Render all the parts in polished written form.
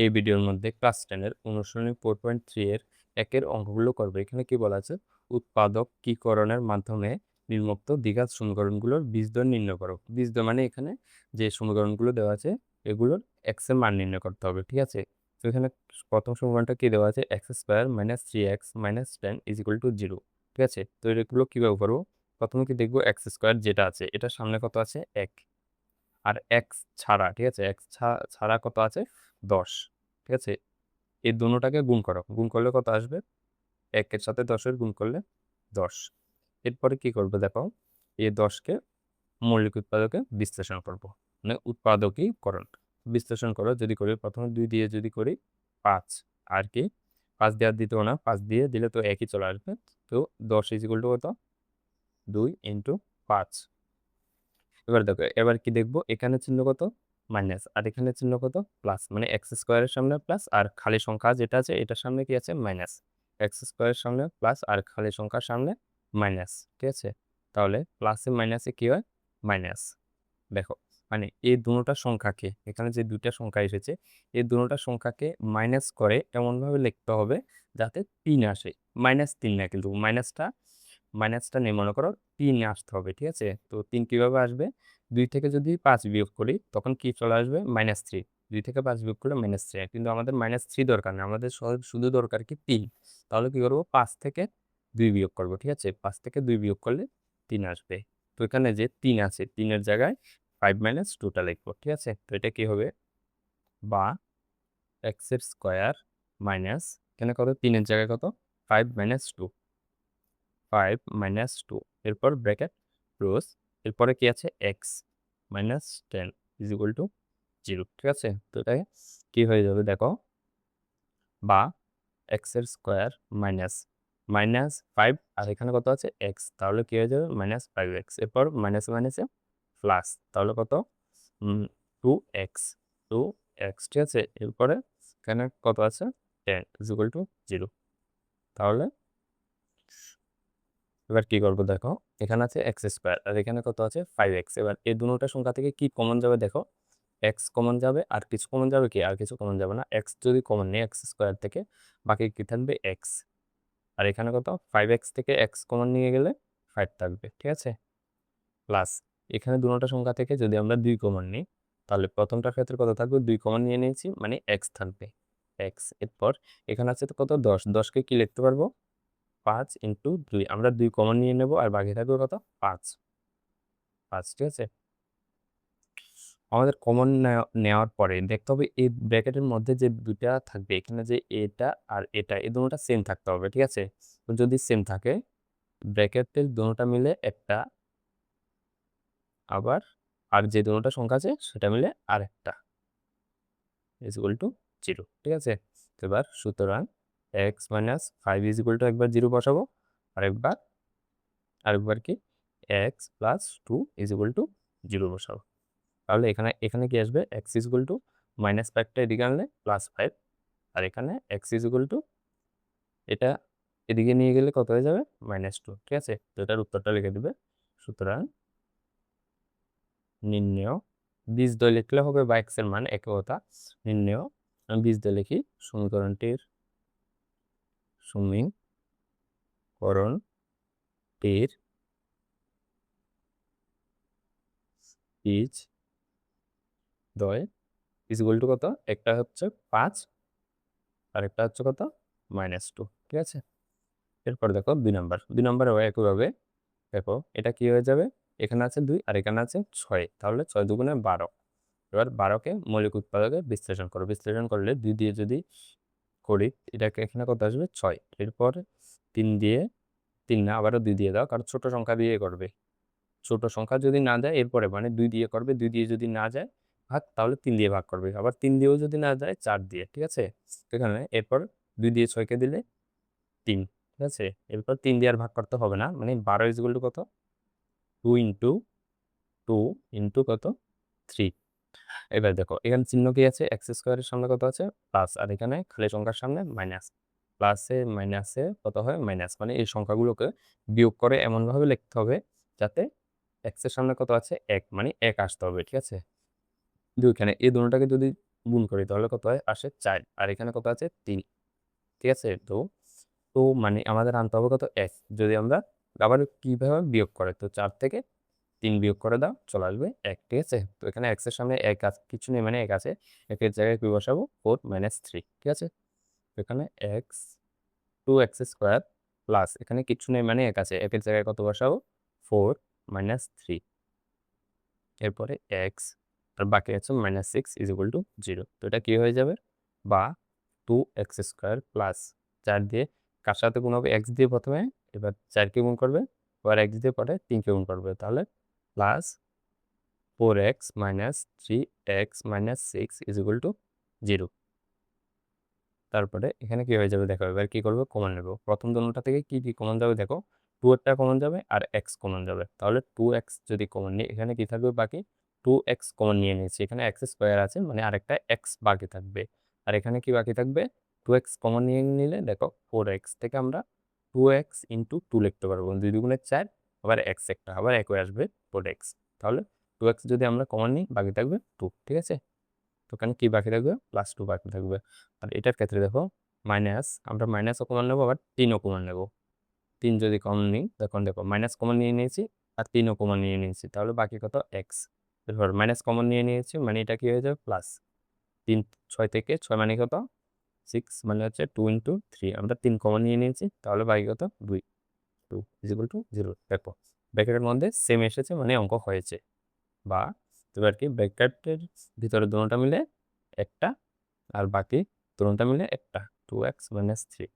এই ভিডিওর মধ্যে ক্লাস 10 এর অনুশীলনী 4.3 এর একের অঙ্কগুলো করবে। এখানে কি বলা আছে? উৎপাদকীকরণের মাধ্যমে নিম্নোক্ত দ্বিঘাত সমীকরণগুলোর বীজদ্বয় নির্ণয় করো। বীজদ্বয় মানে এখানে যে সমীকরণগুলো দেওয়া আছে এগুলোর x এর মান নির্ণয় করতে হবে, ঠিক আছে? তো এখানে প্রথম সমীকরণটা কি দেওয়া আছে? x square minus 3x minus 10 is equal to 0, ঠিক আছে? তো এগুলো কিভাবে করবো? প্রথমে কি দেখবো x স্কয়ার যেটা আছে এটার সামনে কত আছে? 1, আর এক্স ছাড়া, ঠিক আছে, এক্স ছাড়া কত আছে? 10, ঠিক আছে? এই দুটোটাকে গুণ করো, গুণ করলে কত আসবে? 1-এর সাথে 10-এর গুণ করলে 10। এরপরে কি করবে দেখো, এই 10কে মৌলিক উৎপাদকে বিশ্লেষণ করব, মানে উৎপাদকীকরণ বিশ্লেষণ করো। যদি করি প্রথমে 2 দিয়ে যদি করি 5, আর কি 5 দিয়ে আর দিতেও না, 5 দিয়ে দিলে তো একই চলে আসবে। তো 10 ইজ ইকুয়াল টু কত? 2 ইন্টু 5। এবার দেখো, এবার কি দেখবো, এখানে চিহ্ন কত? মাইনাস, আর এখানে চিহ্ন কত? প্লাস, মানে এক্স স্কোয়ারের সামনে প্লাস আর খালি সংখ্যা যেটা আছে এটার সামনে কি আছে? মাইনাস। এক্স স্কোয়ারের সামনে প্লাস আর খালি সংখ্যার সামনে মাইনাস, ঠিক আছে? তাহলে প্লাসে মাইনাসে কি হয়? মাইনাস। দেখো, মানে এই দুটোটা সংখ্যাকে, এখানে যে দুইটা সংখ্যা এসেছে এই দুটোটা সংখ্যাকে মাইনাস করে এমনভাবে লিখতে হবে যাতে 3 আসে। -3 না, কিন্তু মাইনাসটা নিয়ে মনে করো 3 আসতে হবে, ঠিক আছে? তো 3 কিভাবে আসবে? 2 থেকে যদি 5 বিয়োগ করি তখন কি চলে আসবে? -3। 2 থেকে 5 বিয়োগ করলে -3, কিন্তু আমাদের -3 দরকার না, আমাদের শুধু দরকার কি 3। তাহলে কি করবো? 5 থেকে 2 বিয়োগ করবো, ঠিক আছে? 5 থেকে 2 বিয়োগ করলে 3 আসবে। তো এখানে যে 3 আছে 3 এর জায়গায় 5 মাইনাস 2টা লিখবো, ঠিক আছে? তো এটা কি হবে? বা এক্স এর স্কোয়ার মাইনাস, এখানে কত? 3 এর জায়গায় কত? 5 মাইনাস 2, 5 মাইনাস 2, এরপর ব্র্যাকেট ক্লোজ, এরপরে কি আছে? X minus 10 is equal to 0, ঠিক আছে? তো এটা কি হয়ে যাবে দেখো, বা এক্স এর স্কোয়ার মাইনাস মাইনাস 5, আর এখানে কত আছে? এক্স, তাহলে কি হয়ে যাবে? -5x, এরপর মাইনাসে মাইনাসে প্লাস, তাহলে কত? 2x, 2x, ঠিক আছে? এরপরে এখানে কত আছে? 10 ইজ ইকুয়াল টু 0। তাহলে এবার কি করবো দেখো, এখানে আছে এক্স স্কোয়ার আর এখানে কত আছে? 5x। এবার এই দুটোটা সংখ্যা থেকে কি কমন যাবে দেখো? এক্স কমন যাবে, আর কিছু কমন যাবে কি? আর কিছু কমন যাবে না। এক্স যদি কমন নেই এক্স স্কোয়ার থেকে, বাকি কি থাকবে? এক্স। আর এখানে কত? 5x থেকে এক্স কমন নিয়ে গেলে 5 থাকবে, ঠিক আছে? প্লাস এখানে দুটোটা সংখ্যা থেকে যদি আমরা 2 কমন নিই তাহলে প্রথমটার ক্ষেত্রে কত থাকবে? 2 কমন নিয়ে নিয়েছি, মানে এক্স থাকবে, এক্স। এরপর এখানে আছে তো কত? 10, 10কে কি লিখতে পারবো? 5 ইন্টু 2, আমরা 2 কমন নিয়ে নেব আর বাকি থাকবে কত? 5, 5, ঠিক আছে? আমাদের কমন নেওয়ার পরে দেখতে হবে এই ব্র্যাকেটের মধ্যে যে দুইটা থাকবে, এখানে যে এটা আর এটা, এই দুটোটা সেম থাকতে হবে, ঠিক আছে? তো যদি সেম থাকে ব্র্যাকেটের দুটোটা মিলে একটা, আবার আর যে দুটোটা সংখ্যা আছে সেটা মিলে আরেকটা ইজ ইকুয়াল টু 0, ঠিক আছে? তো এবার সুতরাং x minus 5 is equal two, একবার 0 বসাবো, আরেকবার কি x plus 2 is equal to 0 বসাবো। তাহলে এখানে এখানে কি আসবে? এক্স ইজ ইকুয়াল টু -5টা এদিকে আনলে +5, আর এখানে এক্স ইজ ইকুয়াল টু এটা এদিকে নিয়ে গেলে কত হয়ে যাবে? -2, ঠিক আছে? তো এটার উত্তরটা লিখে দিবে। সুতরাং নির্ণেয় বীজদ্বয় লিখলে হবে বা এক্স এর মান একই কথা। নির্ণেয়, আমি বীজদ্বয় লিখি, সমীকরণটির সমীকরণটির বীজদ্বয় ইজ ইকুয়াল টু কত? একটা হচ্ছে 5 আর একটা হচ্ছে কত? -2, ঠিক আছে? এরপর দেখো 2 নম্বরেও একইভাবে দেখো, এটা কি হয়ে যাবে? এখানে আছে 2 আর এখানে আছে 6, তাহলে 6 দুগুণে 12। এবার 12কে মৌলিক উৎপাদকে বিশ্লেষণ করো, বিশ্লেষণ করলে 2 দিয়ে যদি করি এটাকে এখানে কত আসবে? 6। এরপর 3 দিয়ে, 3 না, আবারও 2 দিয়ে দাও, কারণ ছোট সংখ্যা দিয়ে করবে। ছোট সংখ্যা যদি না যায় এরপরে মানে 2 দিয়ে করবে, 2 দিয়ে যদি না যায় ভাগ, তাহলে 3 দিয়ে ভাগ করবে, আবার 3 দিয়েও যদি না যায় 4 দিয়ে, ঠিক আছে? এখানে এরপর 2 দিয়ে 6কে দিলে 3, ঠিক আছে? এরপর 3 দিয়ে আর ভাগ করতে হবে না, মানে 12 ইজ ইকুয়াল টু কত? 2 ইন্টু 2 ইন্টু কত? 3। এবার দেখো এখানে চিহ্ন কি আছে? এক্স স্কোয়ারের সামনে কত আছে? প্লাস, আর এখানে খালি সংখ্যার সামনে মাইনাস। প্লাসে মাইনাসে কত হয়? মাইনাস, মানে এই সংখ্যাগুলোকে বিয়োগ করে এমনভাবে লিখতে হবে যাতে এক্স এর সামনে কত আছে? 1, মানে 1 আসতে হবে, ঠিক আছে? কিন্তু এখানে এই দুটোটাকে যদি গুণ করি তাহলে কত হয় আসে 4, আর এখানে কত আছে 3। ঠিক আছে, তো তো মানে আমাদের আনতে হবে কত এক। যদি আমরা আবার কিভাবে বিয়োগ করে, তো 4 থেকে 3 বিয়োগ করে দাও, চলে আসবে 1। ঠিক আছে, তো এখানে x এর সামনে 1 আছে, কিছু নেই মানে 1 আছে, 1 এর জায়গায় কি বসাবো 4 - 3। ঠিক আছে, তো এখানে x 2x স্কোয়ার প্লাস এখানে কিছু নেই মানে 1 আছে, 1 এর জায়গায় কত বসাবো 4 - 3। এরপরে x আর বাকি আছে -6 = 0। তো এটা কি হয়ে যাবে, বা 2x স্কোয়ার প্লাস 4 দিয়ে কার সাথে গুণ হবে, x দিয়ে প্রথমে, এবার 4 কে গুণ করবে, আবার x দিয়ে পরে 3 কে গুণ করবে, তাহলে প্লাস 4x - 3x - 6 = 0। তারপরে এখানে কি হয়ে যাবে দেখো, এবার কি করবো কমন নেব, প্রথম দোনোটা থেকে কি কি কমন যাবে দেখো, 2 এরটা কমন যাবে আর x কমন যাবে, তাহলে 2x যদি কমন নিই এখানে কি থাকবে বাকি, 2x কমন নিয়ে নিয়েছি, এখানে x স্কোয়ার আছে মানে আরেকটা x বাকি থাকবে, আর এখানে কি বাকি থাকবে 2x কমন নিয়ে নিলে দেখো 4x থেকে আমরা 2x × 2 লিখতে পারবো, 2 দুগুণে 4, আবার x একটা আবার একই আসবে 4x, তাহলে 2x যদি আমরা কমন নিই বাকি থাকবে 2। ঠিক আছে, তো এখানে কি বাকি থাকবে +2 বাকি থাকবে। আর এটার ক্ষেত্রে দেখো মাইনাস, আমরা মাইনাসও কমন নেবো আবার 3ও কমন নেবো। 3 যদি কমন নিই, তখন দেখো মাইনাস কমন নিয়ে নিয়েছি আর 3ও কমন নিয়ে নিয়েছি, তাহলে বাকি কত x। এরপর মাইনাস কমন নিয়ে নিয়েছি মানে এটা কি হয়ে যাবে প্লাস 3, 6 থেকে 6 মানে কত 6, মানে হচ্ছে 2 × 3, আমরা 3 কমন নিয়ে নিয়েছি, তাহলে বাকি কত 2, 2 = 0। দেখো ব্র্যাকেটের মধ্যে সেম এসেছে মানে অঙ্ক হয়েছে, বা এবার কি ব্র্যাকেটের ভিতরে দুটোটা মিলে একটা আর বাকি দোনোটা মিলে একটা, 2x - 3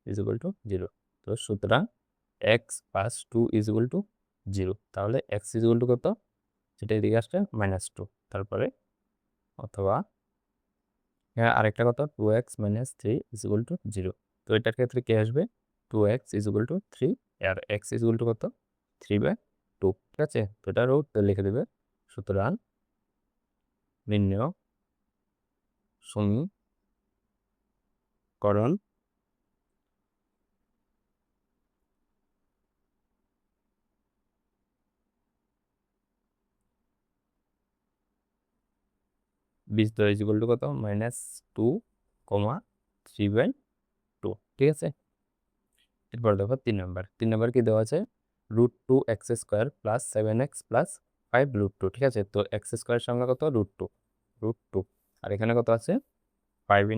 = 0। তো সুতরাং x + 2 = 0, তাহলে x = কত, সেটা এদিকে আসছে -2, তারপরে অথবা হ্যাঁ আরেকটা কথা 2x - 3 = 0। তো এটার ক্ষেত্রে কি আসবে 2x = 3 আর x = কত 3/2। ঠিক আছে, তো এটারও উত্তর লিখে দেবে। সুতরাং নির্ণয় সমীকরণ বীজদ্বয় ইকুয়াল টু কত -2, 3/2। ঠিক আছে, এরপর দেখো 3 নম্বর কি দেওয়া আছে, √2x² + 7x + 5 √2। ঠিক আছে, তো x স্কোয়ার সঙ্গে কত √2, আর এখানে কত আছে 5 ×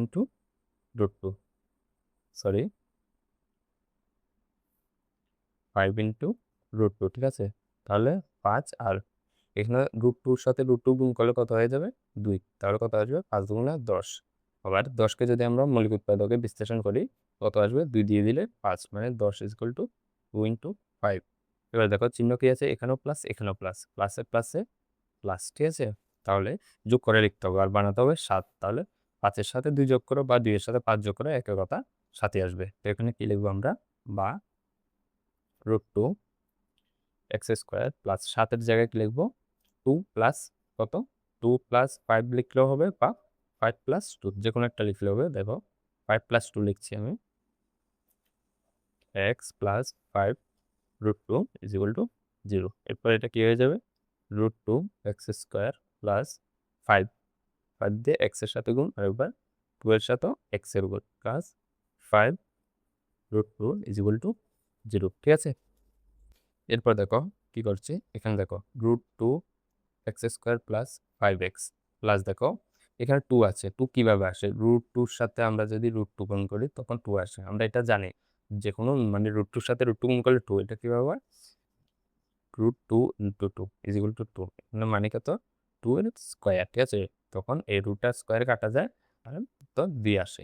√2, সরি 5 × √2। ঠিক আছে, তাহলে 5, আর এখানে √2 এর সাথে √2 গুণ করলে কত হয়ে যাবে 2, তাহলে কত আসবে 5 × 10। আবার 10কে যদি আমরা মৌলিক উৎপাদকে বিশ্লেষণ করি কত আসবে, 2 দিয়ে দিলে 5, মানে 10 = 2 × 5। এবার দেখো চিহ্ন কি আছে, এখানেও প্লাস এখানেও প্লাস, প্লাসে প্লাসে প্লাস। ঠিক আছে, তাহলে যোগ করে লিখতে হবে আর বানাতে হবে 7, তাহলে 5 এর সাথে 2 যোগ করো বা 2 এর সাথে 5 যোগ করো, একই কথা 7ই আসবে। তো এখানে কি লিখবো আমরা, বা √2x² প্লাস 7 এর জায়গায় কি লিখবো 2 প্লাস কত 2 + 5 লিখলেও হবে, বা 5 + 2 যে কোনো একটা লিখলে হবে। দেখো 5 + 2 লিখছি আমি, x + 5 √2 = 0। এরপর এটা কি হয়ে যাবে √2x² + 5, 5 দিয়ে x এর সাথে গুণ, আর একবার 2 এর সাথেও x এর গুণ, প্লাস 5 √2 = 0। ঠিক আছে, এরপর দেখো কি করছি, এখানে দেখো √2x² + 5x প্লাস দেখো এখানে 2 আছে, 2 কিভাবে আসে, √2 এর সাথে আমরা যদি √2 গুণ করি তখন 2 আসে, আমরা এটা জানি যে কোনো মানে √2 এর সাথে √2 গুণ করলে 2, এটা কিভাবে হয় √2 × 2 = 2, এখানে মানে কত 2 এর স্কয়ার। ঠিক আছে, তখন এই রুটটা স্কয়ার কাটা যায় আর তো 2 আসে।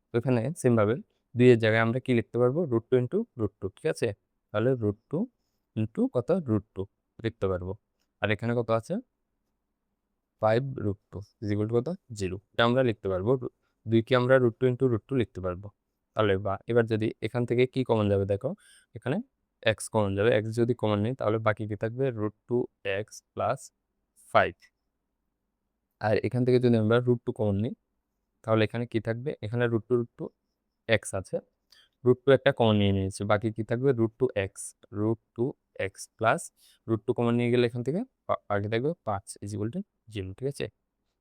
তো এখানে সেম ভাবে 2 এর জায়গায় আমরা কি লিখতে পারবো √2 × √2। ঠিক আছে, তাহলে √2 কত √2 লিখতে পারবো, আর এখানে কত আছে 5 √2 কত 0, এটা আমরা লিখতে পারবো। 2 কে আমরা √2 × √2 লিখতে পারবো। তাহলে বা এবার যদি এখান থেকে কি কমন যাবে দেখো, এখানে x কমন যাবে, x যদি কমন নিই তাহলে বাকি কি থাকবে √2x + 5, আর এখান থেকে যদি আমরা √2 কমন নিই তাহলে এখানে কি থাকবে, এখানে √2 x আছে, √2 একটা কমন নিয়ে নিয়েছি, বাকি কি থাকবে √2x, √2x প্লাস √2 কমন নিয়ে গেলে এখান থেকে বাকি থাকবে 5 = 0। ঠিক আছে,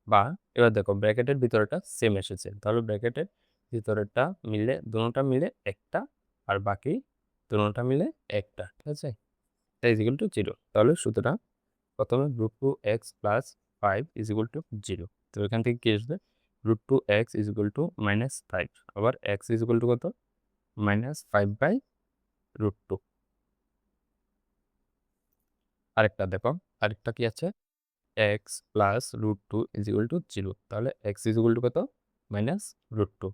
বা এবার দেখো ব্র্যাকেটের ভিতরেটা সেম এসেছে, তাহলে ব্র্যাকেটের ভিতরেরটা মিলে দুটোটা মিলে একটা, আর বাকি দুটোটা মিলে একটা, ঠিক আছে, এটা ইজ ইকুয়াল টু 0। তাহলে সুতরাং প্রথমে √2x+5 ইজ ইকুয়াল টু 0। তো এখান থেকে কি আসবে, √2x ইজ ইকুয়াল টু -5, আবার x ইজ ইকুয়াল টু কত, -5/√2। আরেকটা দেখো, আরেকটা কি আছে, x plus √2 is equal to 0, তাহলে x ইজ ইকুয়াল টু কত, -√2।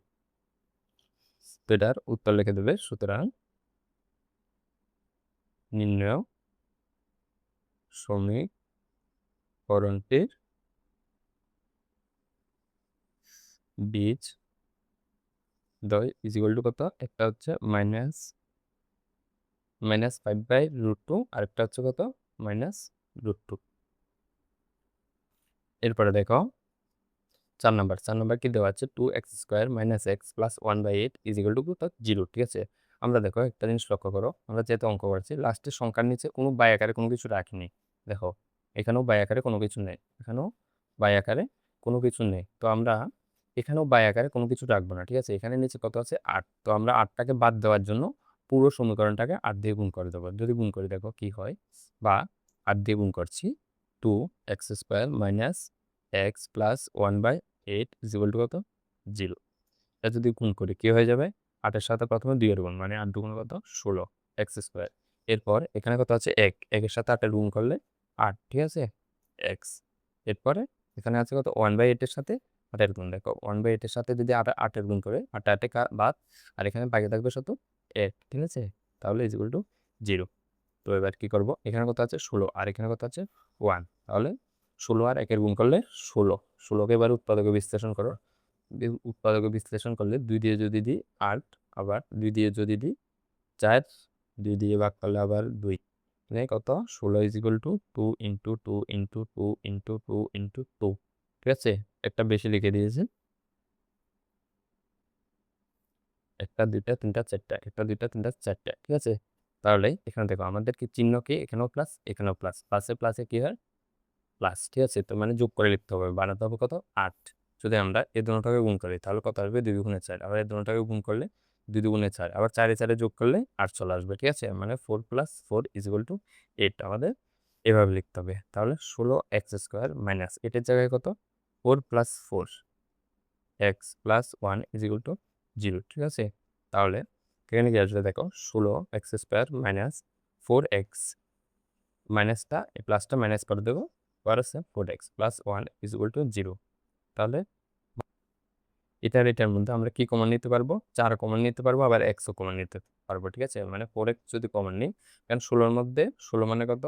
তো এটার উত্তর লিখে দেবে, সুতরাং নির্ণয় সমীকরণটির বীজ দ্বয় ইজ ইকুয়াল টু কত, একটা হচ্ছে -5/√2, আরেকটা হচ্ছে কত, -√2। এরপরে দেখো 4 নাম্বার কি দেওয়া আছে, 2x² - x + 1/8 is equal two কত, 0, ঠিক আছে। আমরা দেখো একটা জিনিস লক্ষ্য করো, আমরা যেহেতু অঙ্ক করছি লাস্টের সংখ্যার নিচে কোনো বাই আকারে কোনো কিছু রাখিনি। দেখো এখানেও বাই আকারে কোনো কিছু নেই, এখানেও বাই আকারে কোনো কিছু নেই, তো আমরা এখানেও বাই আকারে কোনো কিছু রাখবো না, ঠিক আছে। এখানে নিচে কত আছে, 8, তো আমরা 8টাকে বাদ দেওয়ার জন্য পুরো সমীকরণটাকে 8 দিয়ে গুণ করে দেবো। যদি গুণ করি দেখো কি হয়, বা 8 দিয়ে গুণ করছি, 2x² - x + 1/8 is equal two কত, 0। এটা যদি গুণ করি কি হয়ে যাবে, 8-এর সাথে প্রথমে 2 এর গুণ, মানে 8 দুগুণ কত, 16 x²। এরপর এখানে কত আছে, 1, 1-এর সাথে 8-এর গুণ করলে 8, ঠিক আছে, x। এরপরে এখানে আছে কত, 1/8 এর সাথে 8-এর গুণ, দেখো 1/8 এর সাথে যদি 8-এর গুণ করে 8 8 বাদ, আর এখানে বাকি থাকবে কত, 8, ঠিক আছে, তাহলে ইজ ইকুয়াল টু 0। তো এবার কি করব, এখানে কত আছে 16, আর এখানে কত আছে 1, তাহলে 16 আর 1-এর গুণ করলে 16, 16কে এবার উৎপাদকে বিশ্লেষণ করো, উৎপাদকে বিশ্লেষণ করলে 2 দিয়ে যদি দিই 8, আবার 2 দিয়ে যদি দিই 4, 2 দিয়ে ভাগ করলে আবার 2, মানে কত, 16 is equal two 2 into 2 into 2 into 2 into 2, ঠিক আছে। একটা বেশি লিখে দিয়েছে, একটা দুইটা তিনটা চারটা, একটা দুইটা তিনটা চারটা, ঠিক আছে। তাহলে এখানে দেখো আমাদের কি চিহ্ন কি, এখানেও প্লাস এখানেও প্লাস, প্লাসে প্লাসে কি হয়, প্লাস, ঠিক আছে। তো মানে যোগ করে লিখতে হবে, বানাতে হবে কত, 8। যদি আমরা এই দুটোটাকে গুণ করি তাহলে কত আসবে, 2 গুণে 4, আবার এই দুটোটাকে গুণ করলে 2 গুণে 4, আবার 4 4 যোগ করলে 8 চলে আসবে, ঠিক আছে। মানে 4 + 4 ইজ ইকুয়াল টু 8 আমাদের এভাবে লিখতে হবে। তাহলে 16x² - 8-এর জায়গায় কত, 4 + 4 x + 1 ইজ ইকুয়াল টু 0, ঠিক আছে। তাহলে এখানে কি আসবে দেখো, 16x² - 4x, মাইনাসটা এই প্লাসটা মাইনাস করে দেবো, আর আছে 4x + 1 ইজ ইকুয়াল টু 0। তাহলে এটার মধ্যে আমরা কি কমন নিতে পারবো, 4 কমন নিতে পারবো, আবার x ও কমন নিতে পারবো, ঠিক আছে। মানে 4x যদি কমন নিই, কারণ 16-এর মধ্যে 16 মানে কত,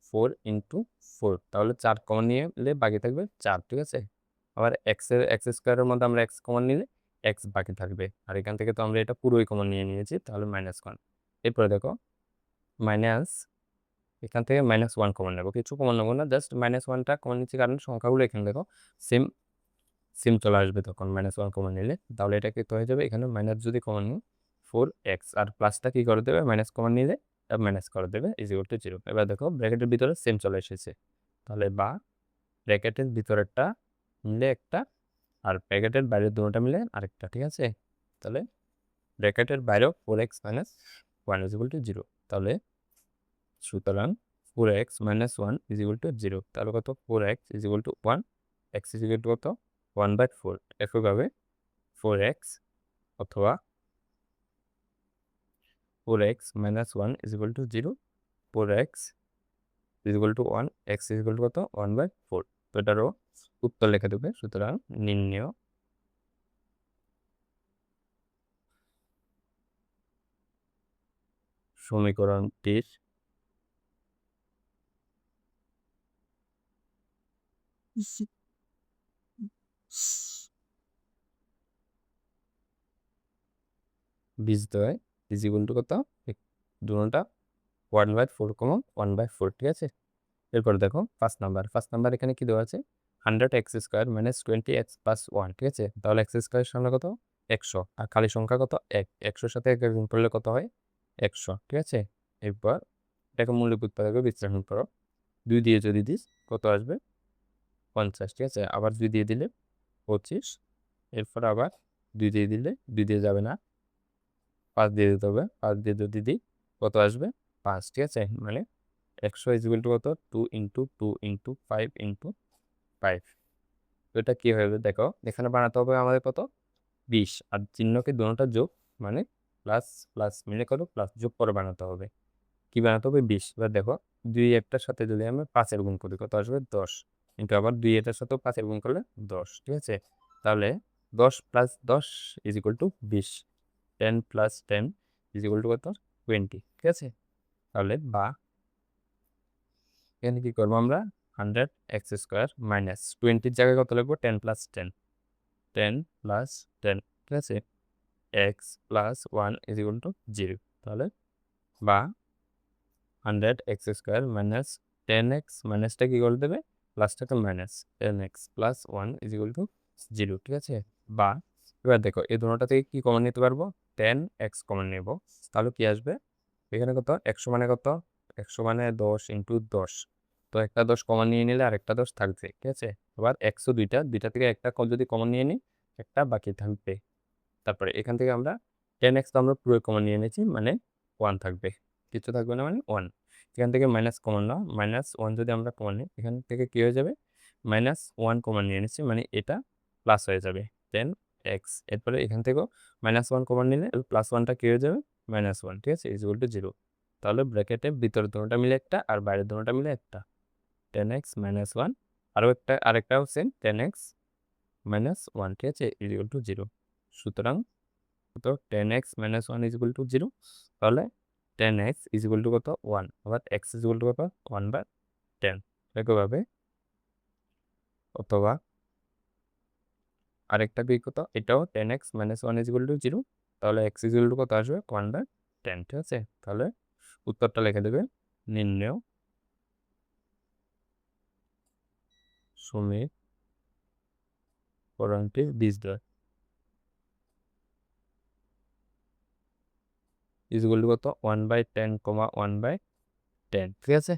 4 ইন্টু 4, তাহলে 4 কমন নিলে বাকি থাকবে 4, ঠিক আছে। আবার x² মধ্যে আমরা x কমন নিলে x বাকি থাকবে, আর এখান থেকে তো আমরা এটা পুরোই কমন নিয়ে নিয়েছি, তাহলে -1। এরপরে দেখো মাইনাস, এখান থেকে -1 কমন নেবো, কিছু কমন নেবো না, জাস্ট -1টা কমন নিচ্ছি, কারণ সংখ্যাগুলো এখানে দেখো সেম সেম চলে আসবে তখন -1 কমন নিলে। তাহলে এটা কি হয়ে যাবে, এখানে মাইনাস যদি কমন নিই 4x, আর প্লাসটা কি করে দেবে, মাইনাস কমন নিলে মাইনাস করে দেবে ইজ ইকুয়াল টু 0। এবার দেখো ব্র্যাকেটের ভিতরে সেম চলে এসেছে, তাহলে বা ব্র্যাকেটের ভিতরেরটা মিলে একটা, আর ব্র্যাকেটের বাইরের দুটোটা মিলে আরেকটা, ঠিক আছে। তাহলে ব্র্যাকেটের বাইরেও 4x - 1 ইজ ইকুয়াল টু 0, তাহলে সুতরাং 4x - 1 ইজ ইকুয়াল টু 0, তাহলে কত, 4x is equal two 1, x is equal two কত, 1/4। একইভাবে 4x অথবা 4x - 1 is equal to 0, 4x is equal two 1, x is equal two কত, 1/4। তো এটারও উত্তর লেখা দেবে, সুতরাং নির্ণেয় সমীকরণটির বীজদ্বয় ইজ ইকুয়াল টু কত, দুটোটা 1/4 কমন 1/4, ঠিক আছে। এরপর দেখো 5 নাম্বার এখানে কি দেওয়া আছে, 100x² - 20x + 1, ঠিক আছে। তাহলে x² সামনে কত, 100, আর খালি সংখ্যা কত, 1, 100-র সাথে 1 গুণ করলে কত হয়, 100, ঠিক আছে। এরপর এটাকে মৌলিক উৎপাদকে বিশ্লেষণ করো, 2 দিয়ে যদি দিস কত আসবে, 50, ঠিক আছে? আবার 2 দিয়ে দিলে 25, এরপর আবার 2 দিয়ে দিলে 2 দিয়ে যাবে না, 5 দিয়ে দিতে হবে। 5 দিয়ে যদি দিই কত আসবে? 5, ঠিক আছে? মানে 100 কত? 2 ইনটু 2 ইনটু 5 ইনটু 5। তো এটা কি হবে দেখো, এখানে বানাতে হবে আমাদের কত? 20, আর চিহ্নকে দোনোটা যোগ, মানে প্লাস প্লাস মিলে কত? প্লাস যোগ করে বানাতে হবে। কি বানাতে হবে? 20। এবার দেখো 2 একটার সাথে যদি আমি 5 এর গুণ করি কত আসবে? 10, কিন্তু আবার 2 এটার সাথেও 5 এর গুণ করলে 10, ঠিক আছে? তাহলে 10 plus 10 is equal two 20, 10 plus 10 is equal two কত? 20, ঠিক আছে? তাহলে বা এখানে কি করবো আমরা? 100x² মাইনাস 20 জায়গায় কত লিখবো? 10 প্লাস 10, 10 প্লাস 10, ঠিক আছে? x plus 1 is equal to 0। তাহলে বা 100x² মাইনাস 10x, মাইনাসটা কি করে দেবে? প্লাসটাকে minus 10x plus 1 is equal to 0, ঠিক আছে? বা এবার দেখো এই দুটোটা থেকে কি কমন নিতে পারবো? 10x কমন নেব। তাহলে কি আসবে? এখানে কত? 100 মানে কত? 100 মানে 10 ইন্টু 10। তো একটা 10 কমন নিয়ে নিলে আর একটা 10 থাকবে, ঠিক আছে? আবার 100 দুইটা থেকে একটা যদি কমন নিয়ে নিই, একটা বাকি থাকবে। তারপরে এখান থেকে আমরা 10x তো আমরা পুরো কমন নিয়ে নিয়েছি, মানে 1 থাকবে, কিছু থাকবে না, মানে 1। এখান থেকে মাইনাস কমন নাও, -1 যদি আমরা কমন নিই, এখান থেকে কি হয়ে যাবে? -1 কমন নিয়ে নিচ্ছি, মানে এটা প্লাস হয়ে যাবে 10x। এরপরে এখান থেকেও -1 কমন নিলে প্লাস 1টা কি হয়ে যাবে? -1, ঠিক আছে? Is equal to 0। তাহলে ব্র্যাকেটে ভিতরে দুটোটা মিলে একটা আর বাইরের দুটোটা মিলে একটা, 10x - 1, আরেকটাও সেম 10x - 1, ঠিক আছে? Is equal to 0। সুতরাং 10x - 1 ইজ ইকুয়াল টু 0। তাহলে 10x ইজ ইকুয়াল টু কত? 1। আবার x ইজ ইকুয়াল টু কত? 1/10। একইভাবে অথবা আরেকটা কি কত? এটাও 10x - 1 ইজ ইকুয়াল টু 0। তাহলে x ইজ ইকুয়াল টু কত আসবে? 1/10, ঠিক আছে? তাহলে উত্তরটা লিখে দেবে, নির্ণেয় সমীকরণটির বীজদ্বয় ইজ ইকুয়াল টু কত? 1/10, 1/10, ঠিক আছে?